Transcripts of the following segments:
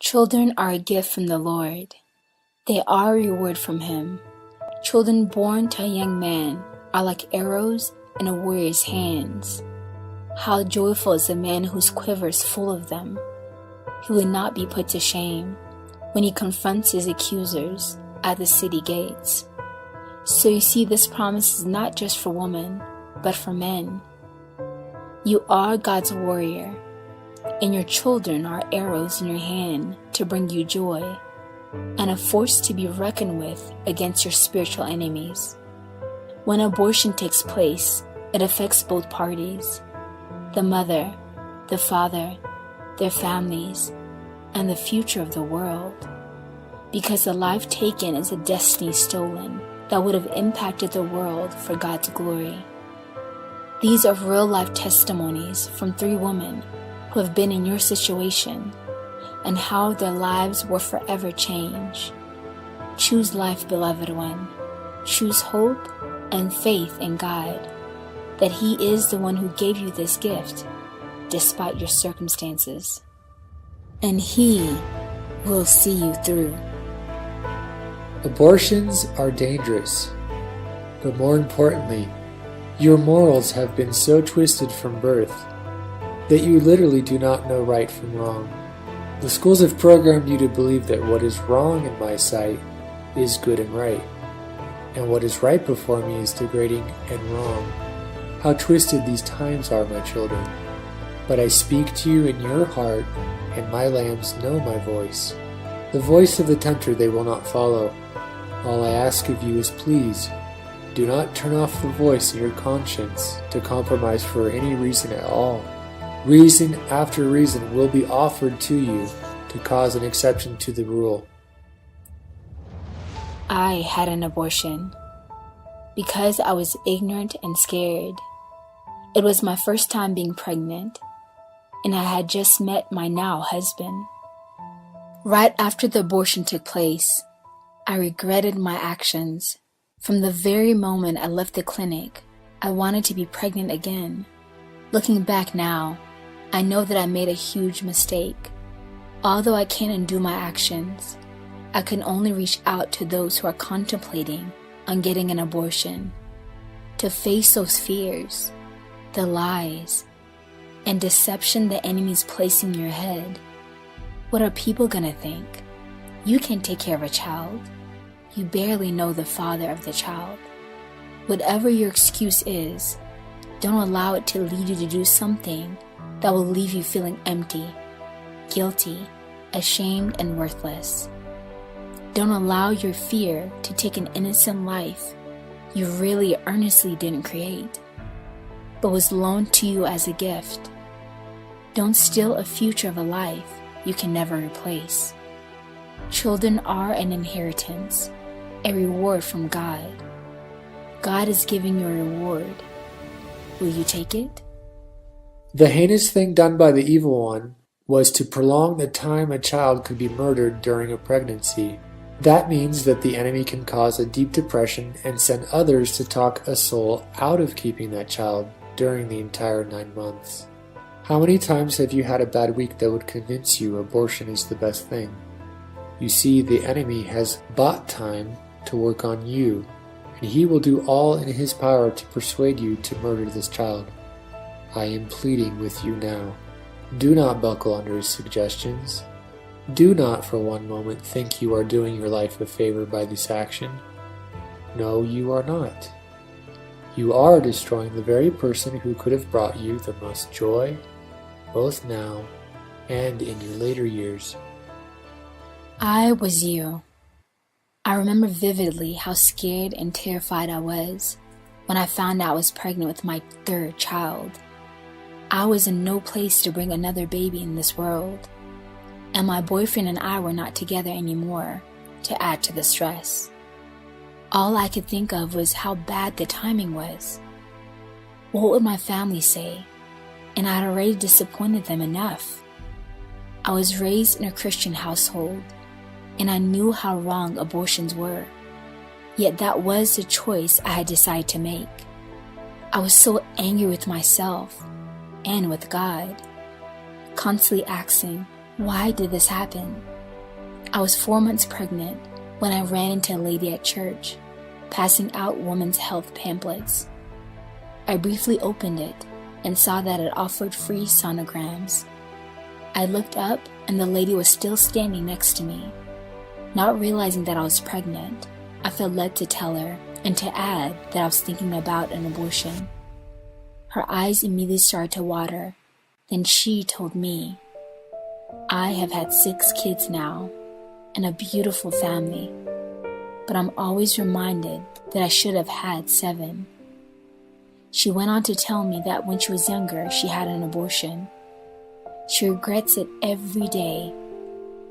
Children are a gift from the Lord. They are a reward from Him. Children born to a young man are like arrows in a warrior's hands. How joyful is the man whose quiver is full of them. He will not be put to shame when he confronts his accusers at the city gates. So you see, this promise is not just for women, but for men. You are God's warrior, and your children are arrows in your hand to bring you joy, and a force to be reckoned with against your spiritual enemies. When abortion takes place, it affects both parties, the mother, the father, their families, and the future of the world, because the life taken is a destiny stolen that would have impacted the world for God's glory. These are real-life testimonies from 3 women who have been in your situation and how their lives will forever change. Choose life, beloved one. Choose hope and faith in God, that He is the one who gave you this gift, despite your circumstances. And He will see you through. Abortions are dangerous, but more importantly, your morals have been so twisted from birth that you literally do not know right from wrong. The schools have programmed you to believe that what is wrong in my sight is good and right, and what is right before me is degrading and wrong. How twisted these times are, my children. But I speak to you in your heart, and my lambs know my voice. The voice of the tempter they will not follow. All I ask of you is please, do not turn off the voice in your conscience to compromise for any reason at all. Reason after reason will be offered to you to cause an exception to the rule. I had an abortion because I was ignorant and scared. It was my first time being pregnant, and I had just met my now husband. Right after the abortion took place, I regretted my actions. From the very moment I left the clinic, I wanted to be pregnant again. Looking back now, I know that I made a huge mistake. Although I can't undo my actions, I can only reach out to those who are contemplating on getting an abortion, to face those fears, the lies, and deception the enemy's placing in your head. What are people gonna think? You can't take care of a child. You barely know the father of the child. Whatever your excuse is, don't allow it to lead you to do something that will leave you feeling empty, guilty, ashamed, and worthless. Don't allow your fear to take an innocent life you really earnestly didn't create, but was loaned to you as a gift. Don't steal a future of a life you can never replace. Children are an inheritance, a reward from God. God is giving you a reward. Will you take it? The heinous thing done by the evil one was to prolong the time a child could be murdered during a pregnancy. That means that the enemy can cause a deep depression and send others to talk a soul out of keeping that child during the entire 9 months. How many times have you had a bad week that would convince you abortion is the best thing? You see, the enemy has bought time to work on you, and he will do all in his power to persuade you to murder this child. I am pleading with you now. Do not buckle under his suggestions. Do not for one moment think you are doing your life a favor by this action. No, you are not. You are destroying the very person who could have brought you the most joy, both now and in your later years. I was you. I remember vividly how scared and terrified I was when I found out I was pregnant with my 3rd child. I was in no place to bring another baby in this world, and my boyfriend and I were not together anymore to add to the stress. All I could think of was how bad the timing was. What would my family say? And I had already disappointed them enough. I was raised in a Christian household, and I knew how wrong abortions were. Yet that was the choice I had decided to make. I was so angry with myself and with God, constantly asking, why did this happen? I was 4 months pregnant when I ran into a lady at church, passing out women's health pamphlets. I briefly opened it and saw that it offered free sonograms. I looked up and the lady was still standing next to me. Not realizing that I was pregnant, I felt led to tell her and to add that I was thinking about an abortion. Her eyes immediately started to water. Then she told me, "I have had 6 kids now and a beautiful family, but I'm always reminded that I should have had 7. She went on to tell me that when she was younger, she had an abortion. She regrets it every day,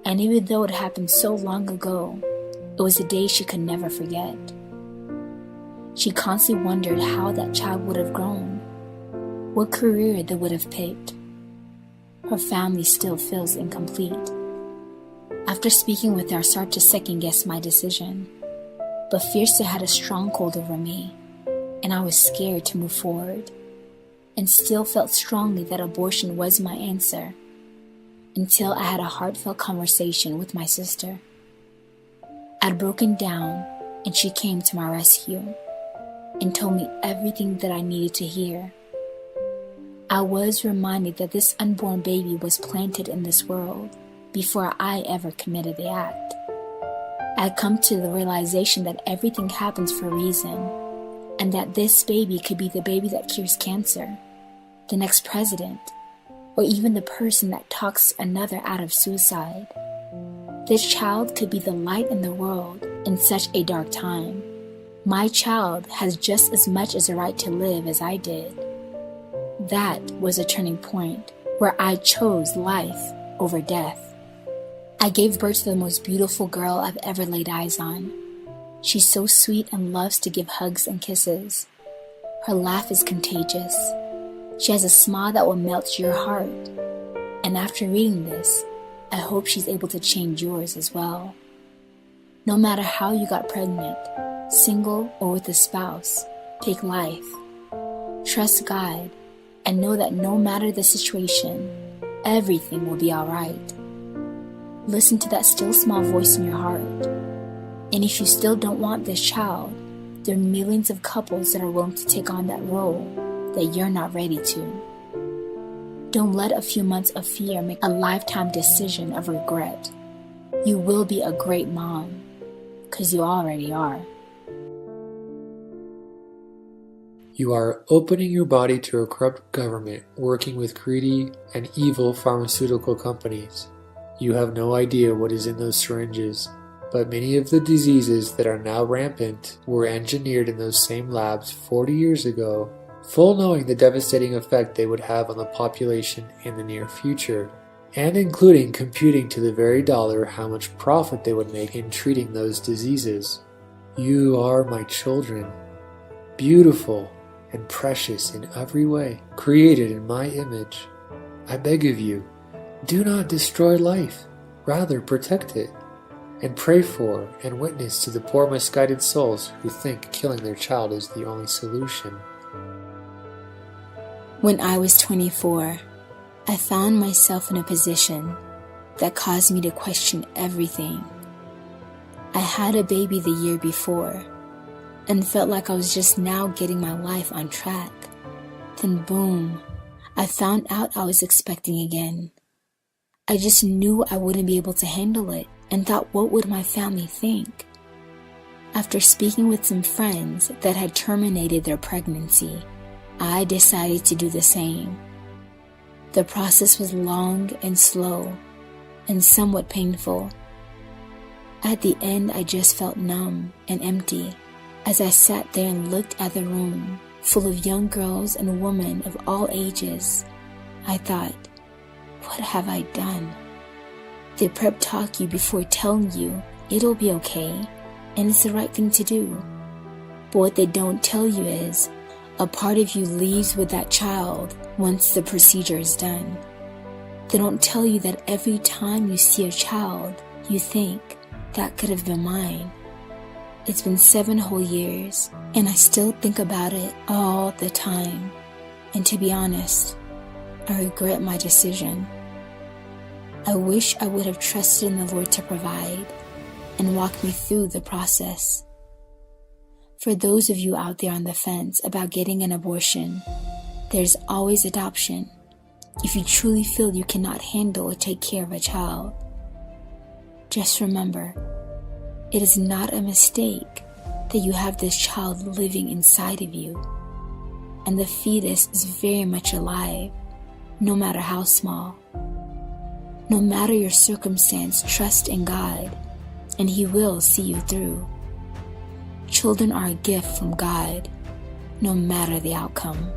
and even though it happened so long ago, it was a day she could never forget. She constantly wondered how that child would have grown, what career they would have picked. Her family still feels incomplete. After speaking with her, I started to second-guess my decision, but fear still had a stronghold over me, and I was scared to move forward, and still felt strongly that abortion was my answer, until I had a heartfelt conversation with my sister. I'd broken down, and she came to my rescue, and told me everything that I needed to hear. I was reminded that this unborn baby was planted in this world before I ever committed the act. I had come to the realization that everything happens for a reason, and that this baby could be the baby that cures cancer, the next president, or even the person that talks another out of suicide. This child could be the light in the world in such a dark time. My child has just as much as a right to live as I did. That was a turning point where I chose life over death. I gave birth to the most beautiful girl I've ever laid eyes on. She's so sweet and loves to give hugs and kisses. Her laugh is contagious. She has a smile that will melt your heart. And after reading this, I hope she's able to change yours as well. No matter how you got pregnant, single or with a spouse, pick life. Trust God and know that no matter the situation, everything will be alright. Listen to that still small voice in your heart. And if you still don't want this child, there are millions of couples that are willing to take on that role that you're not ready to. Don't let a few months of fear make a lifetime decision of regret. You will be a great mom, because you already are. You are opening your body to a corrupt government working with greedy and evil pharmaceutical companies. You have no idea what is in those syringes, but many of the diseases that are now rampant were engineered in those same labs 40 years ago, full knowing the devastating effect they would have on the population in the near future, and including computing to the very dollar how much profit they would make in treating those diseases. You are my children, beautiful and precious in every way, created in my image. I beg of you, do not destroy life, rather protect it, and pray for and witness to the poor misguided souls who think killing their child is the only solution. When I was 24, I found myself in a position that caused me to question everything. I had a baby the year before, and felt like I was just now getting my life on track. Then boom, I found out I was expecting again. I just knew I wouldn't be able to handle it and thought, what would my family think? After speaking with some friends that had terminated their pregnancy, I decided to do the same. The process was long and slow and somewhat painful. At the end, I just felt numb and empty. As I sat there and looked at the room full of young girls and women of all ages, I thought, what have I done? They prep talk you before telling you it'll be okay and it's the right thing to do. But what they don't tell you is a part of you leaves with that child once the procedure is done. They don't tell you that every time you see a child, you think, that could have been mine. It's been 7 whole years, and I still think about it all the time. And to be honest, I regret my decision. I wish I would have trusted in the Lord to provide and walk me through the process. For those of you out there on the fence about getting an abortion, there's always adoption if you truly feel you cannot handle or take care of a child. Just remember, it is not a mistake that you have this child living inside of you, and the fetus is very much alive, no matter how small. No matter your circumstance, trust in God, and He will see you through. Children are a gift from God, no matter the outcome.